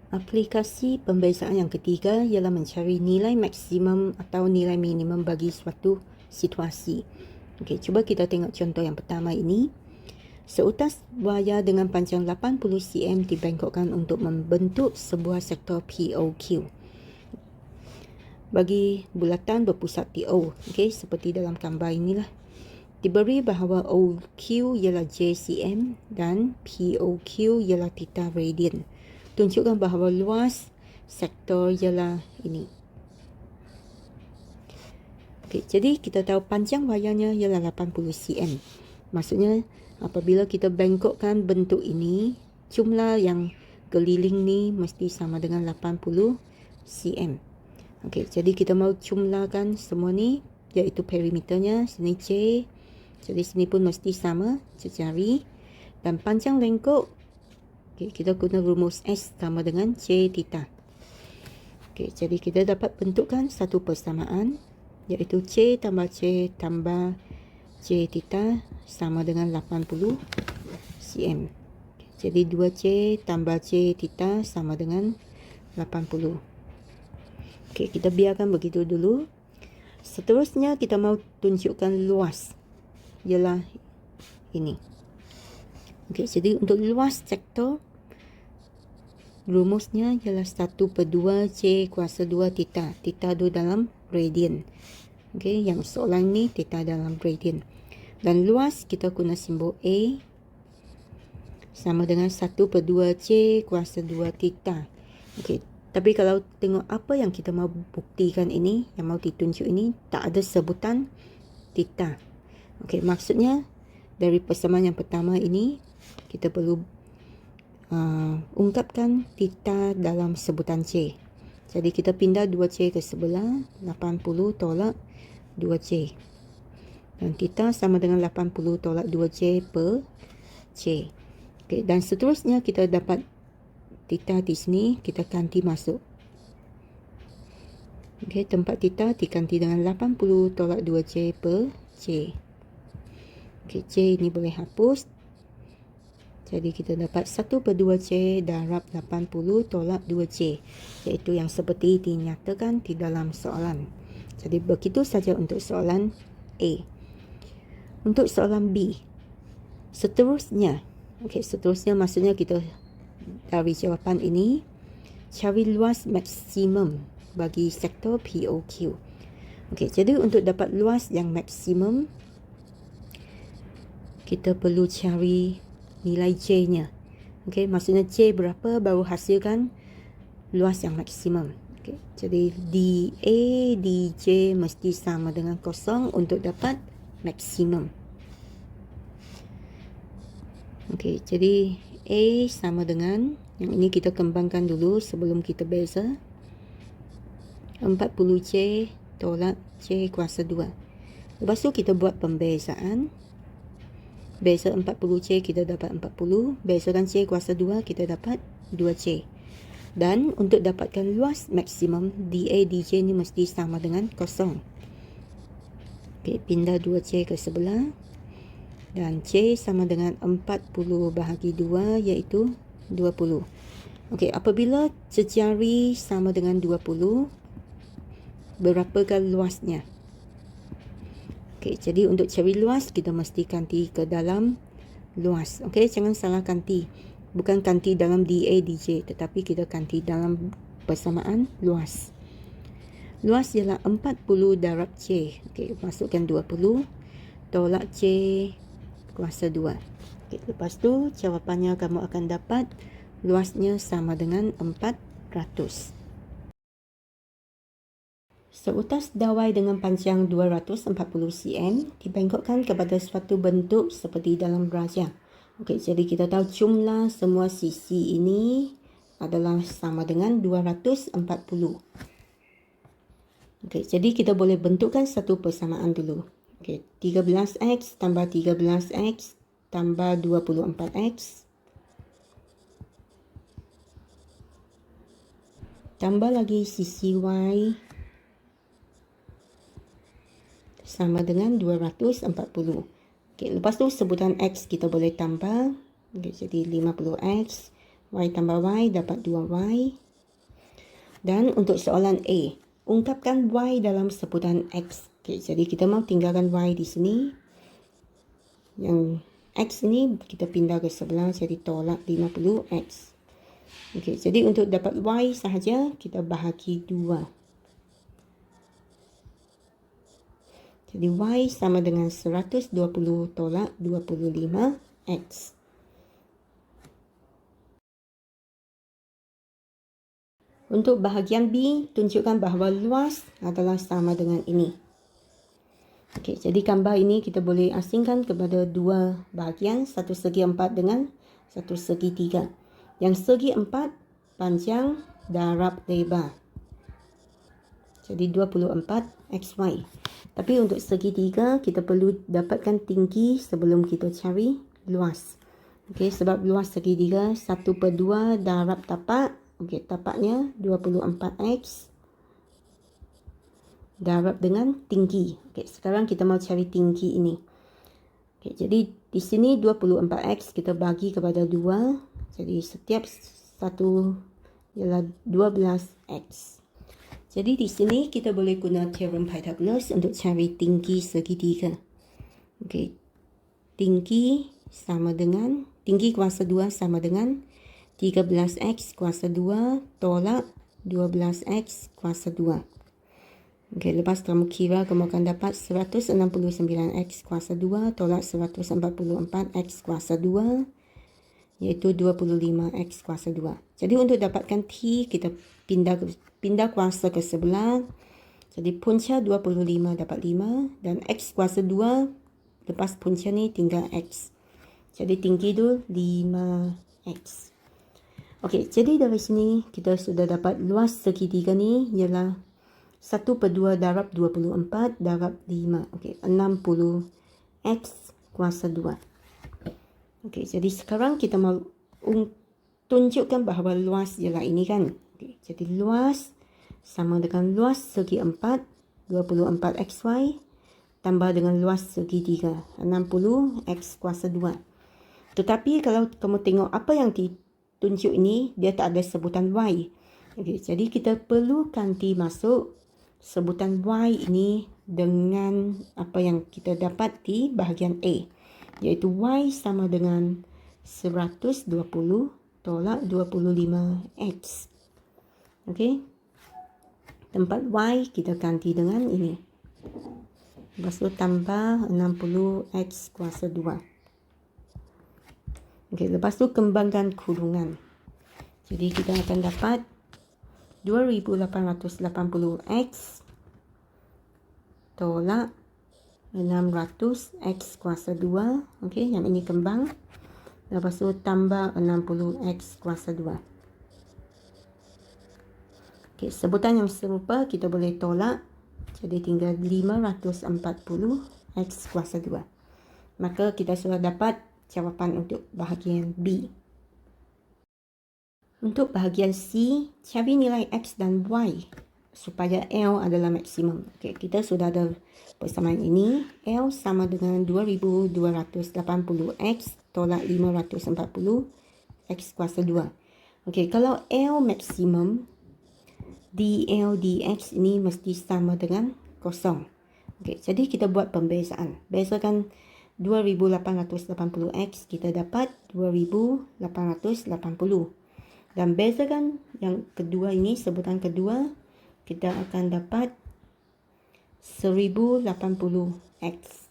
Aplikasi pembezaan yang ketiga ialah mencari nilai maksimum atau nilai minimum bagi suatu situasi. Okey, cuba kita tengok contoh yang pertama ini. Seutas wayar dengan panjang 80 cm dibengkokkan untuk membentuk sebuah sektor POQ. Bagi bulatan berpusat di O, okey, seperti dalam gambar inilah. Diberi bahawa OQ ialah J cm dan POQ ialah theta radian. Tunjukkan bahawa luas sektor ialah ini. Okey, jadi kita tahu panjang wayarnya ialah 80 cm. Maksudnya apabila kita bengkokkan bentuk ini, jumlah yang keliling ni mesti sama dengan 80 cm. Okey, jadi kita mau jumlahkan semua ni, iaitu perimeternya. Sini C, jadi sini pun mesti sama sejari. Dan panjang lengkok, okay, kita guna rumus S sama dengan C theta. Okay, jadi kita dapat bentukkan satu persamaan, iaitu C tambah C tambah C theta sama dengan 80 cm. Okay, jadi 2C tambah C theta sama dengan 80. Okay, kita biarkan begitu dulu. Seterusnya kita mau tunjukkan luas, ialah ini. Okay, jadi untuk luas sektor, rumusnya ialah 1/2 C kuasa 2 theta. Theta itu dalam radian. Okay, yang soalan ni theta dalam radian. Dan luas kita guna simbol A sama dengan 1/2 C kuasa 2 theta. Okay, tapi kalau tengok apa yang kita mau buktikan ini, yang mau ditunjuk ini, tak ada sebutan theta. Okay, maksudnya dari persamaan yang pertama ini, kita perlu ungkapkan theta dalam sebutan C. Jadi kita pindah 2C ke sebelah, 80 tolak 2C. Dan theta sama dengan 80 tolak 2C per C. Okay, dan seterusnya kita dapat theta di sini, kita ganti masuk. Okay, tempat theta diganti dengan 80 tolak 2C per C. Okay, C ini boleh hapus. Jadi kita dapat 1/2C darab 80 tolak 2C, iaitu yang seperti dinyatakan di dalam soalan. Jadi begitu saja untuk soalan A. Untuk soalan B, seterusnya, seterusnya maksudnya kita dari jawapan ini, cari luas maksimum bagi sektor POQ. Jadi untuk dapat luas yang maksimum, kita perlu cari nilai J-nya. Maksudnya C berapa baru hasilkan luas yang maksimum. Jadi dA dJ mesti sama dengan 0 untuk dapat maksimum. Jadi A sama dengan, yang ini kita kembangkan dulu sebelum kita beza, 40C tolak C kuasa 2. Lepas tu kita buat pembezaan. Beza 40C kita dapat 40. Bezakan C kuasa 2 kita dapat 2C. Dan untuk dapatkan luas maksimum, dA dJ ni mesti sama dengan 0. Pindah 2C ke sebelah. Dan C sama dengan 40 bahagi 2 iaitu 20. Apabila sejari sama dengan 20, berapakah luasnya? Jadi untuk cari luas, kita mesti ganti ke dalam luas. Jangan salah ganti. Bukan ganti dalam dA dJ, tetapi kita ganti dalam persamaan luas. Luas ialah 40 darab C. Masukkan 20 tolak C kuasa 2. Lepas tu jawapannya kamu akan dapat luasnya sama dengan 400. Seutas dawai dengan panjang 240 cm dibengkokkan kepada suatu bentuk seperti dalam raja. Jadi kita tahu jumlah semua sisi ini adalah sama dengan 240. Jadi kita boleh bentukkan satu persamaan dulu. 13x tambah 13x tambah 24x tambah lagi sisi y sama dengan 240. Lepas tu sebutan X kita boleh tambah. Jadi 50X Y tambah Y dapat 2Y. Dan untuk soalan A, ungkapkan Y dalam sebutan X. Okay, jadi kita mau tinggalkan Y di sini. Yang X ini kita pindah ke sebelah, jadi tolak 50X. Okay, jadi untuk dapat Y sahaja, kita bahagi 2. Jadi Y sama dengan 120 tolak 25X. Untuk bahagian B, tunjukkan bahawa luas adalah sama dengan ini. Okey, jadi gambar ini kita boleh asingkan kepada dua bahagian, satu segi 4 dengan satu segi 3. Yang segi 4 panjang darab lebar. Jadi 24 XY. Tapi untuk segi 3 kita perlu dapatkan tinggi sebelum kita cari luas. Okey, sebab luas segi 3 1/2 darab tapak. Okey, tapaknya 24X. Darab dengan tinggi. Okey, sekarang kita mau cari tinggi ini. Okey, jadi di sini 24X kita bagi kepada 2. Jadi setiap satu ialah 12X. Jadi di sini kita boleh guna teorem Pythagoras untuk cari tinggi segi 3. Okey. Tinggi kuasa 2 sama dengan 13X kuasa 2 tolak 12X kuasa 2. Okey, lepas kamu kira, kamu akan dapat 169X kuasa 2 tolak 144X kuasa 2, iaitu 25X kuasa 2. Jadi untuk dapatkan T, kita pindah kuasa ke sebelah. Jadi punca 25 dapat 5 dan X kuasa 2, lepas punca ni tinggal X. Jadi tinggi tu 5X. Okey, jadi dari sini kita sudah dapat luas segi 3 ni ialah 1/2 darab 24 darab 5. Okey, 60X kuasa 2. Okey, jadi sekarang kita mau tunjukkan bahawa luas ialah ini kan. Okey, jadi luas sama dengan luas segi 4, 24XY, tambah dengan luas segi 3, 60X kuasa 2. Tetapi kalau kamu tengok apa yang ditunjuk ini, dia tak ada sebutan Y. Okey, jadi kita perlu ganti masuk sebutan Y ini dengan apa yang kita dapat di bahagian A, iaitu Y sama dengan 120 tolak 25X. Okey, tempat Y kita ganti dengan ini. Lepas tu tambah 60X kuasa 2. Okey, lepas tu kembangkan kurungan. Jadi kita akan dapat 2880X tolak 600X kuasa 2. Okey, yang ini kembang. Lepas tu tambah 60X kuasa 2. Okey, sebutan yang serupa kita boleh tolak. Jadi tinggal 540X kuasa 2. Maka kita sudah dapat jawapan untuk bahagian B. Untuk bahagian C, cari nilai X dan Y supaya L adalah maksimum. Okey, kita sudah ada persamaan ini. L sama dengan 2280X tolak 540X kuasa 2. Okey, kalau L maksimum, dl dx ini mesti sama dengan kosong. Okey, jadi kita buat pembezaan. Bezakan 2880X, kita dapat 2880. Dan bezakan yang kedua ini, sebutan kedua, kita akan dapat 1080X.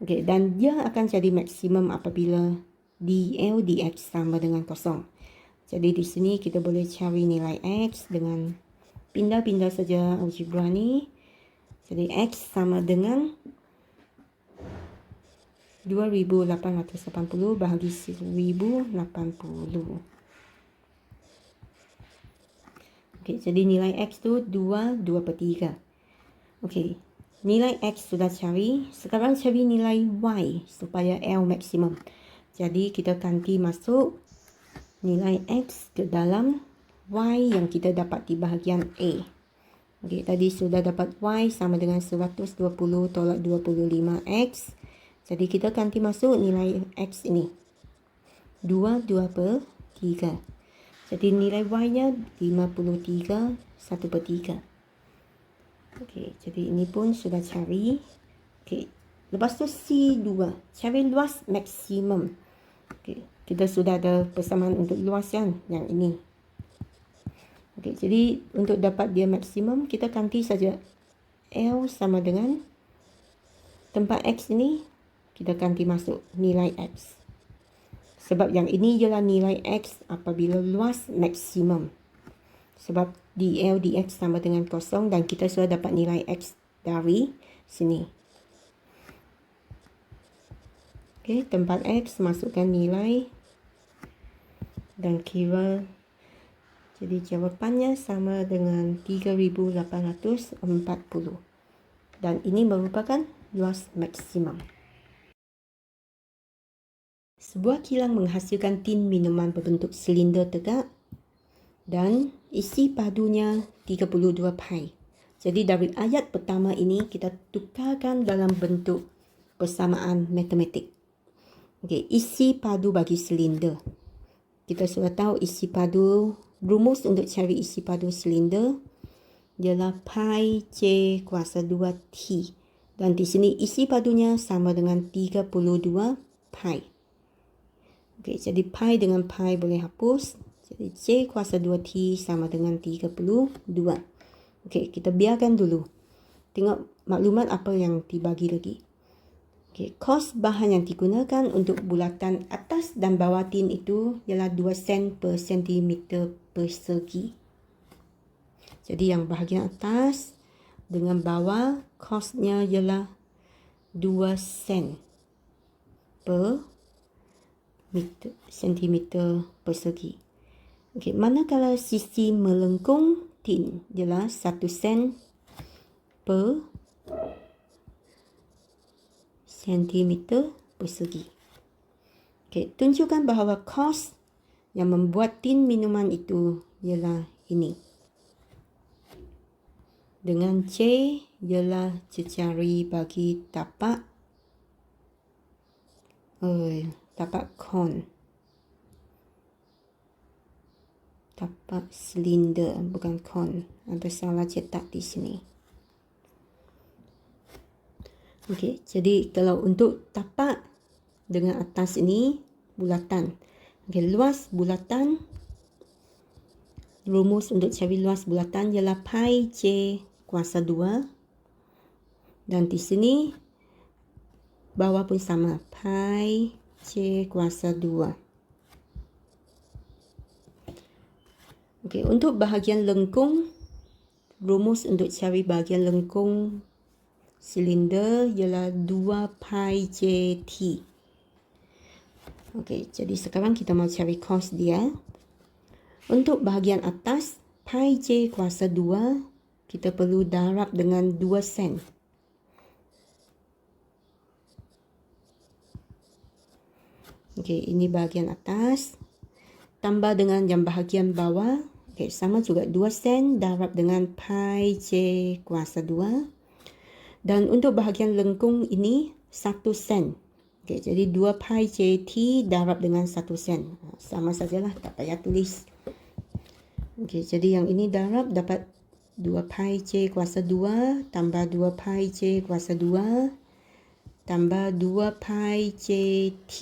Okey, dan dia akan jadi maksimum apabila dl dx sama dengan kosong. Jadi di sini kita boleh cari nilai X dengan pindah-pindah saja algebra ni. Jadi X sama dengan 2880 bahagi 1080. Okey, jadi nilai X tu 2/3. Okey, nilai X sudah cari. Sekarang cari nilai Y supaya L maksimum. Jadi kita ganti masuk nilai X ke dalam Y yang kita dapat di bahagian A. Okey, tadi sudah dapat Y sama dengan 120 tolak 25X. Jadi kita ganti masuk nilai X ini. 2/3. Jadi nilai Y-nya 53 1/3. Okey, jadi ini pun sudah cari. Okey, lepas tu C2, cari luas maksimum. Okey, kita sudah ada persamaan untuk luas kan, yang ini. Okey, jadi untuk dapat dia maksimum, kita ganti saja L sama dengan tempat X ini, kita ganti masuk nilai X. Sebab yang ini ialah nilai X apabila luas maksimum. Sebab dl dx sama dengan kosong dan kita sudah dapat nilai X dari sini. Okey, tempat X masukkan nilai dan kira. Jadi jawapannya sama dengan 3840. Dan ini merupakan luas maksimum. Sebuah kilang menghasilkan tin minuman berbentuk silinder tegak dan isi padunya 32 pi. Jadi dari ayat pertama ini kita tukarkan dalam bentuk persamaan matematik. Okey, isi padu bagi silinder. Kita sudah tahu isi padu, rumus untuk cari isi padu silinder ialah pi J kuasa 2T. Dan di sini isi padunya sama dengan 32 pi. Okey, jadi pi dengan pi boleh hapus. Jadi J kuasa 2T sama dengan 32. Okey, kita biarkan dulu. Tengok maklumat apa yang dibagi lagi. Okey, kos bahan yang digunakan untuk bulatan atas dan bawah tin itu ialah 2 sen per sentimeter persegi. Jadi yang bahagian atas dengan bawah kosnya ialah 2 sen per sentimeter persegi. Okey, manakala sisi melengkung tin ialah 1 sen per sentimeter persegi. Okey, tunjukkan bahawa kos yang membuat tin minuman itu ialah ini. Dengan C ialah jejari bagi tapak kon. Tapak silinder, bukan kon. Ada salah cetak di sini. Okey, jadi kalau untuk tapak dengan atas ini bulatan. Okey, luas bulatan. Rumus untuk cari luas bulatan ialah pi J kuasa 2. Dan di sini bawah pun sama, pi J kuasa 2. Okey, untuk bahagian lengkung, rumus untuk cari bahagian lengkung silinder ialah 2 pi J T. Okey, jadi sekarang kita mau cari kos dia. Untuk bahagian atas, pi J kuasa 2, kita perlu darab dengan 2 sen. Okey, ini bahagian atas. Tambah dengan yang bahagian bawah. Okey, sama juga 2 sen darab dengan pi J kuasa 2. Dan untuk bahagian lengkung ini 1 sen. Okey, jadi 2 pi J T darab dengan 1 sen. Sama sajalah, tak payah tulis. Okey, jadi yang ini darab dapat 2 pi J kuasa 2 tambah 2 pi J kuasa 2 tambah 2 pi J T.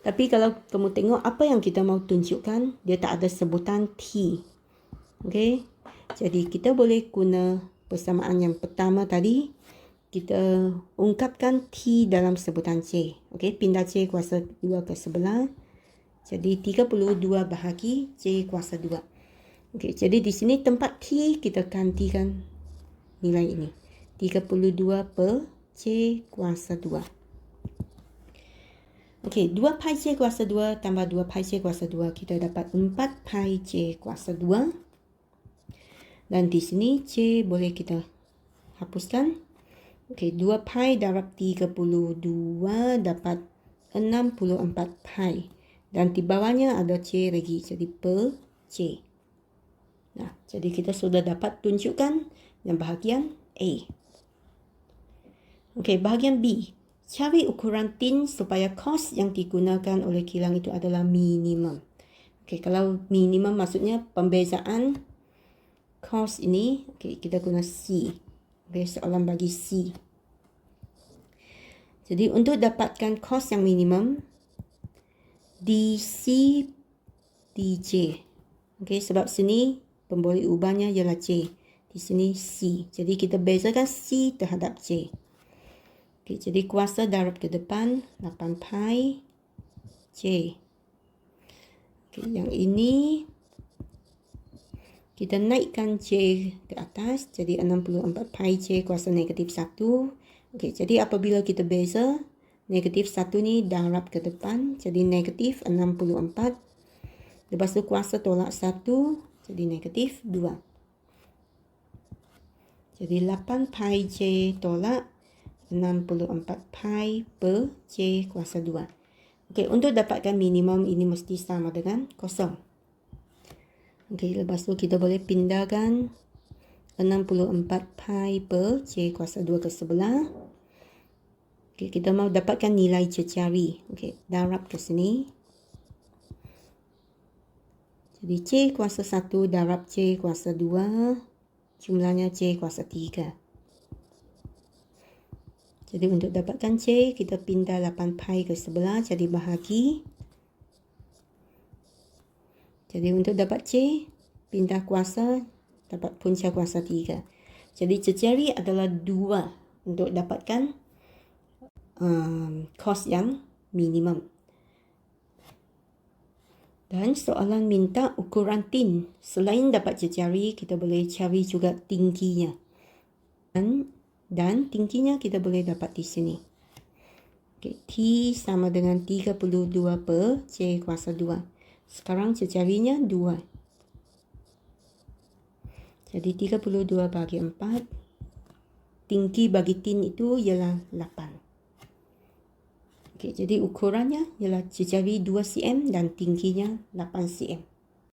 Tapi kalau kamu tengok apa yang kita mau tunjukkan, dia tak ada sebutan T. Okey, jadi kita boleh guna persamaan yang pertama tadi. Kita ungkapkan T dalam sebutan C. Okey, pindah C kuasa 2 ke sebelah. Jadi 32 bahagi C kuasa 2. Okey, jadi di sini tempat T kita gantikan nilai ini. 32 per C kuasa 2. Okey, 2 pi C kuasa 2 tambah 2 pi C kuasa 2. Kita dapat 4 pi C kuasa 2. Dan di sini C boleh kita hapuskan. Okey, 2 pi darab 32 dapat 64 pi. Dan di bawahnya ada C lagi. Jadi per C. Nah, jadi kita sudah dapat tunjukkan yang bahagian A. Okey, bahagian B. Cari ukuran tin supaya kos yang digunakan oleh kilang itu adalah minimum. Okey, kalau minimum maksudnya pembezaan kos ini, okey, kita guna C. Okey, soalan bagi C. Jadi untuk dapatkan kos yang minimum, DC DJ. Okey, sebab sini pemboleh ubahnya ialah C. Di sini C. Jadi kita bezakan C terhadap C. Okey, jadi kuasa darab ke depan 8 pi C. Okey, yang ini kita naikkan C ke atas jadi 64 pi C kuasa negatif 1. Okey, jadi apabila kita beza negatif 1 ni darab ke depan jadi negatif 64. Lepas tu kuasa tolak 1 jadi negatif 2. Jadi 8 pi C tolak 64 pi per C kuasa 2. Okey, untuk dapatkan minimum ini mesti sama dengan kosong. Okey, lepas tu kita boleh pindahkan 64 pi per C kuasa 2 ke sebelah. Okey, kita mau dapatkan nilai cecari. Okey, darab ke sini. Jadi C kuasa 1 darab C kuasa 2, jumlahnya C kuasa 3. Jadi untuk dapatkan C, kita pindah 8 pi ke sebelah jadi bahagi. Jadi untuk dapat C, pindah kuasa, dapat punca kuasa 3. Jadi cecari adalah 2 untuk dapatkan kos yang minimum. Dan soalan minta ukuran tin. Selain dapat cecari, kita boleh cari juga tingginya. Dan tingginya kita boleh dapat di sini. Okay, T sama dengan 32 per C kuasa 2. Sekarang cecarinya 2. Jadi 32 bagi 4. Tinggi bagi tin itu ialah 8. Okay, jadi ukurannya ialah cecari 2 cm dan tingginya 8 cm.